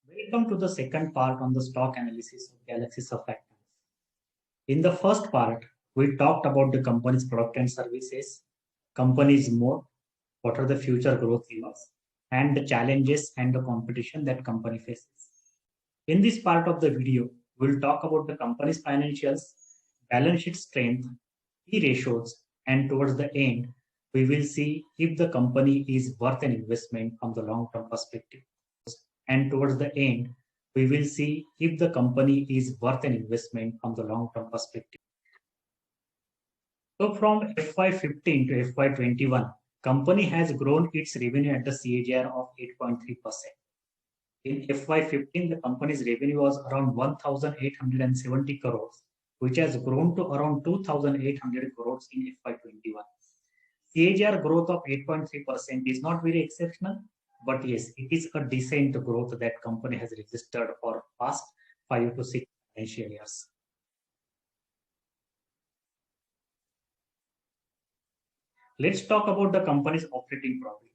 Welcome to the second part on the stock analysis of Galaxy Surfactants. In the first part, we talked about the company's product and services, company's mode, what are the future growth levers, and the challenges and the competition that company faces. In this part of the video, we'll talk about the company's financials, balance sheet strength, key ratios, and towards the end, we will see if the company is worth an investment from the long-term perspective. And towards the end, we will see if the company is worth an investment from the long-term perspective. So from FY15 to FY21, company has grown its revenue at the CAGR of 8.3%. In FY15, the company's revenue was around 1,870 crores, which has grown to around 2,800 crores in FY21. CAGR growth of 8.3% is not very exceptional, but yes, it is a decent growth that company has registered for past 5 to 6 financial years. Let's talk about the company's operating profit.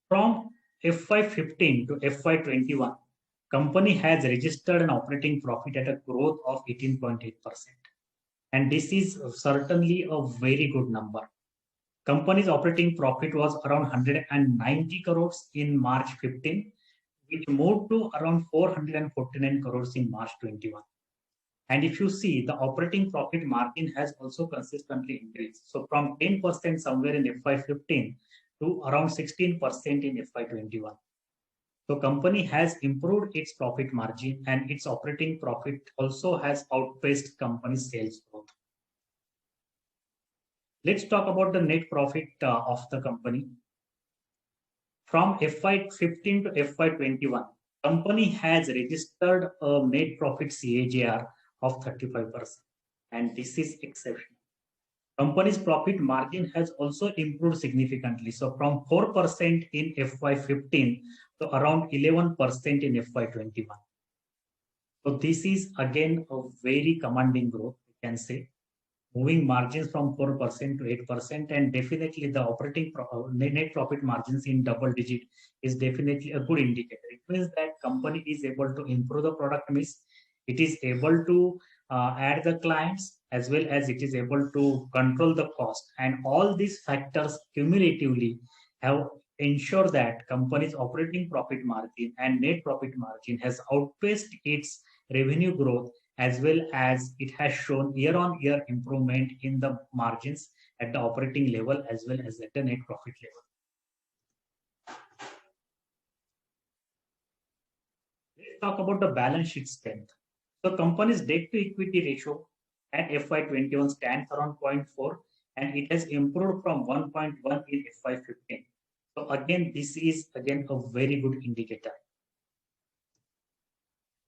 From FY15 to FY21, company has registered an operating profit at a growth of 18.8%. And this is certainly a very good number. Company's operating profit was around 190 crores in March 15, which moved to around 449 crores in March 21. And if you see, the operating profit margin has also consistently increased. So from 10% somewhere in FY15 to around 16% in FY21. So company has improved its profit margin and its operating profit also has outpaced company's sales growth. Let's talk about the net profit of the company. From FY15 to FY21, company has registered a net profit CAGR of 35%. And this is exceptional. Company's profit margin has also improved significantly. So from 4% in FY15 to around 11% in FY21. So this is again a very commanding growth, we can say. Moving margins from 4% to 8%, and definitely the operating net profit margins in double digit is definitely a good indicator. It means that company is able to improve the product mix, it is able to add the clients, as well as it is able to control the cost, and all these factors cumulatively have ensured that company's operating profit margin and net profit margin has outpaced its revenue growth, as well as it has shown year-on-year improvement in the margins at the operating level as well as at the net profit level. Let's talk about the balance sheet strength. The company's debt to equity ratio at FY21 stands around 0.4 and it has improved from 1.1 in FY15. So again, this is again a very good indicator.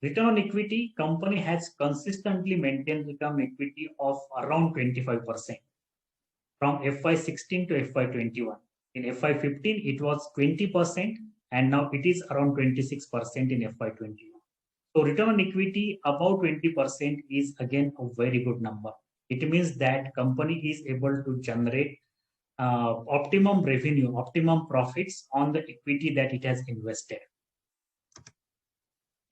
Return on equity, company has consistently maintained return on equity of around 25% from FY16 to FY21. In FY15, it was 20% and now it is around 26% in FY21. So return on equity above 20% is again a very good number. It means that company is able to generate optimum revenue, optimum profits on the equity that it has invested.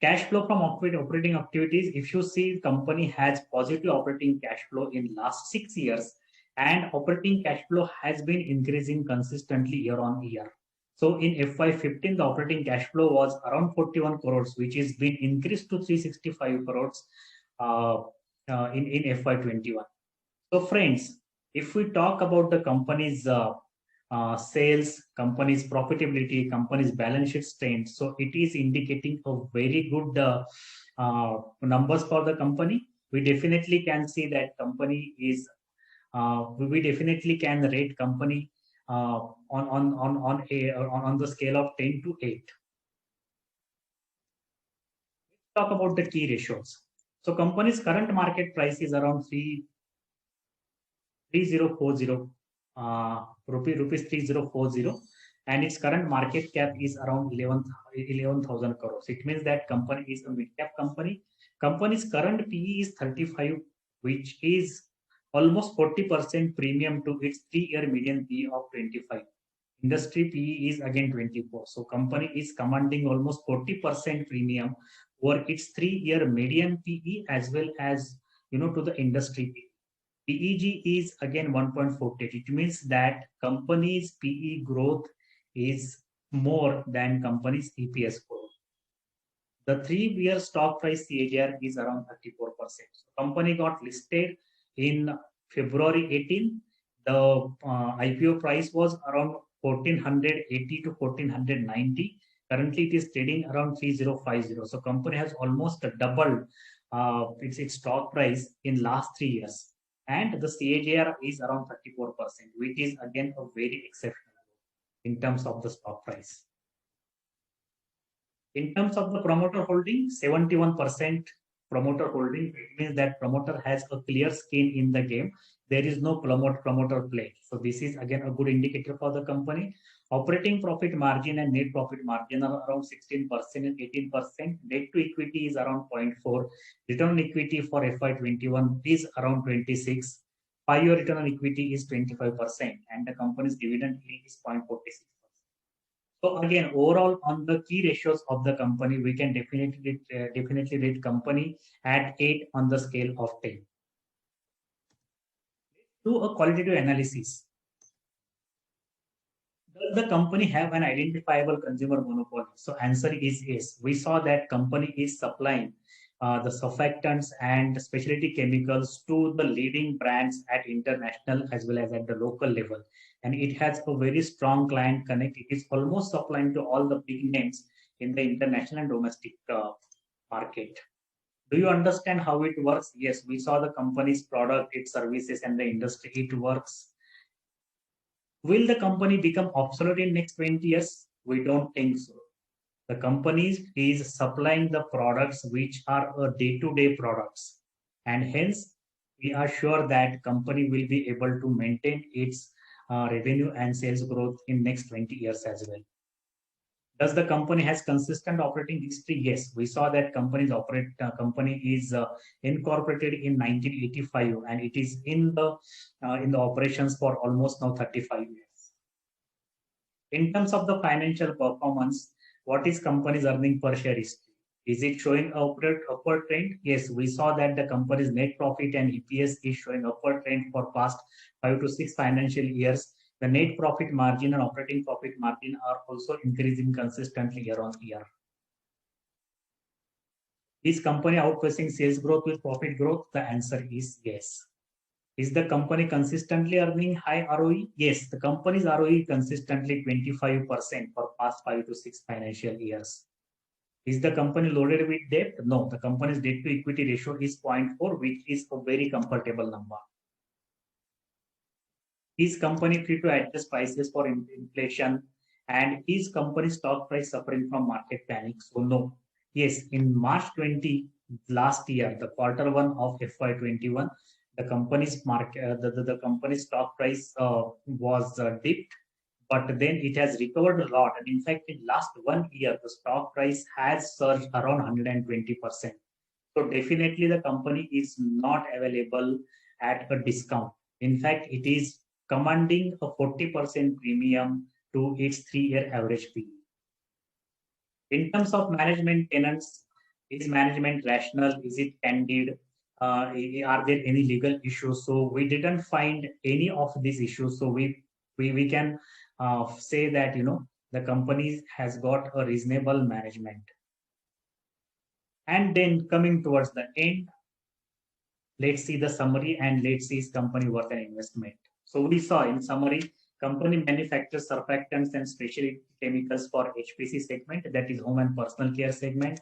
Cash flow from operating activities, if you see, company has positive operating cash flow in last 6 years and operating cash flow has been increasing consistently year on year. So in FY15, the operating cash flow was around 41 crores, which is been increased to 365 crores in FY21. So friends, if we talk about the company's sales, company's profitability, company's balance sheet strength, so it is indicating a very good numbers for the company. We definitely can see that company is, we definitely can rate company on the scale of 10 to 8. Let's talk about the key ratios. So company's current market price is around 3040 rupees 3040, and its current market cap is around 11,000 crores. It means that company is a mid cap company. Company's current PE is 35, which is almost 40% premium to its 3-year median PE of 25. Industry PE is again 24. So company is commanding almost 40% premium over its 3-year median PE as well as to the industry PE. PEG is again 1.48. It means that company's PE growth is more than company's EPS growth. The 3-year stock price CAGR is around 34%. So company got listed in February 18. The IPO price was around 1480 to 1490. Currently, it is trading around 3050. So company has almost doubled its stock price in last 3 years. And the CAGR is around 34%, which is again a very exceptional in terms of the stock price. In terms of the promoter holding, 71% promoter holding. It means that promoter has a clear skin in the game. There is no promoter play. So this is again a good indicator for the company. Operating profit margin and net profit margin are around 16% and 18%. Debt to equity is around 0.4. Return on equity for FY21 is around 26. 5-year return on equity is 25%, and the company's dividend yield is 0.46. So again, overall on the key ratios of the company, we can definitely rate company at 8 on the scale of 10. Do a qualitative analysis. Does the company have an identifiable consumer monopoly? So answer is yes. We saw that company is supplying the surfactants and specialty chemicals to the leading brands at international as well as at the local level. And it has a very strong client connect. It is almost supplying to all the big names in the international and domestic market. Do you understand how it works? Yes, we saw the company's product, its services, and the industry. It works. Will the company become obsolete in next 20 years? We don't think so. The company is supplying the products which are day-to-day products, and hence we are sure that company will be able to maintain its revenue and sales growth in next 20 years as well. Does the company has consistent operating history? Yes, we saw that company is incorporated in 1985 and it is in the operations for almost now 35 years. In terms of the financial performance, what is company's earning per share history? Is it showing upward trend? Yes, we saw that the company's net profit and EPS is showing upward trend for past 5 to 6 financial years. The net profit margin and operating profit margin are also increasing consistently year on year. Is company outpacing sales growth with profit growth? The answer is yes. Is the company consistently earning high ROE? Yes, the company's ROE consistently 25% for past 5 to 6 financial years. Is the company loaded with debt? No, the company's debt to equity ratio is 0.4, which is a very comfortable number. Is company free to adjust prices for inflation? And is company stock price suffering from market panic? So no. Yes, in March 20 last year, the Q1 of FY21, the company's market, the company's stock price was dipped, but then it has recovered a lot. And in fact, in last 1 year, the stock price has surged around 120%. So definitely the company is not available at a discount. In fact, it is commanding a 40% premium to its 3-year average PE. In terms of management tenants, is management rational? Is it candid? Are there any legal issues? So we didn't find any of these issues. So we can say that the company has got a reasonable management. And then coming towards the end, let's see the summary and let's see is company worth an investment. So we saw in summary, company manufactures surfactants and specialty chemicals for HPC segment, that is home and personal care segment.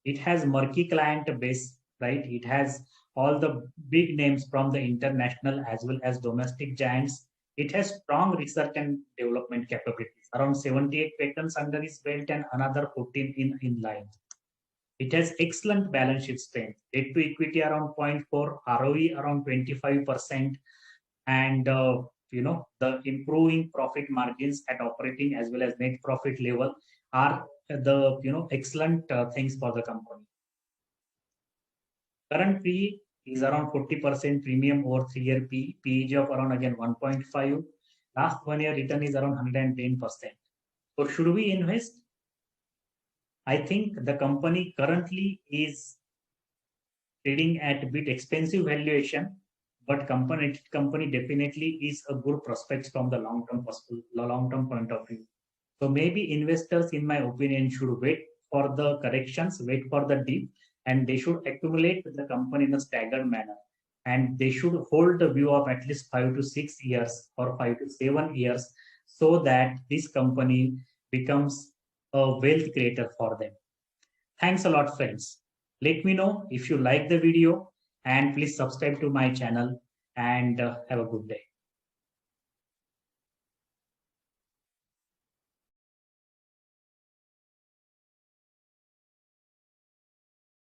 It has murky client base, right? It has all the big names from the international as well as domestic giants. It has strong research and development capabilities, around 78 patents under its belt and another 14 in line. It has excellent balance sheet strength, debt to equity around 0.4, ROE around 25%, and the improving profit margins at operating as well as net profit level are the excellent things for the company. Current PE is around 40% premium over 3-year PE, PEG of around again 1.5. Last 1 year return is around 110%. So should we invest? I think the company currently is trading at a bit expensive valuation, but company definitely is a good prospect from the long term point of view. So maybe investors, in my opinion, should wait for the corrections, wait for the dip, and they should accumulate the company in a staggered manner. And they should hold the view of at least 5 to 6 years or 5 to 7 years, so that this company becomes a wealth creator for them. Thanks a lot, friends. Let me know if you like the video, and please subscribe to my channel, and have a good day.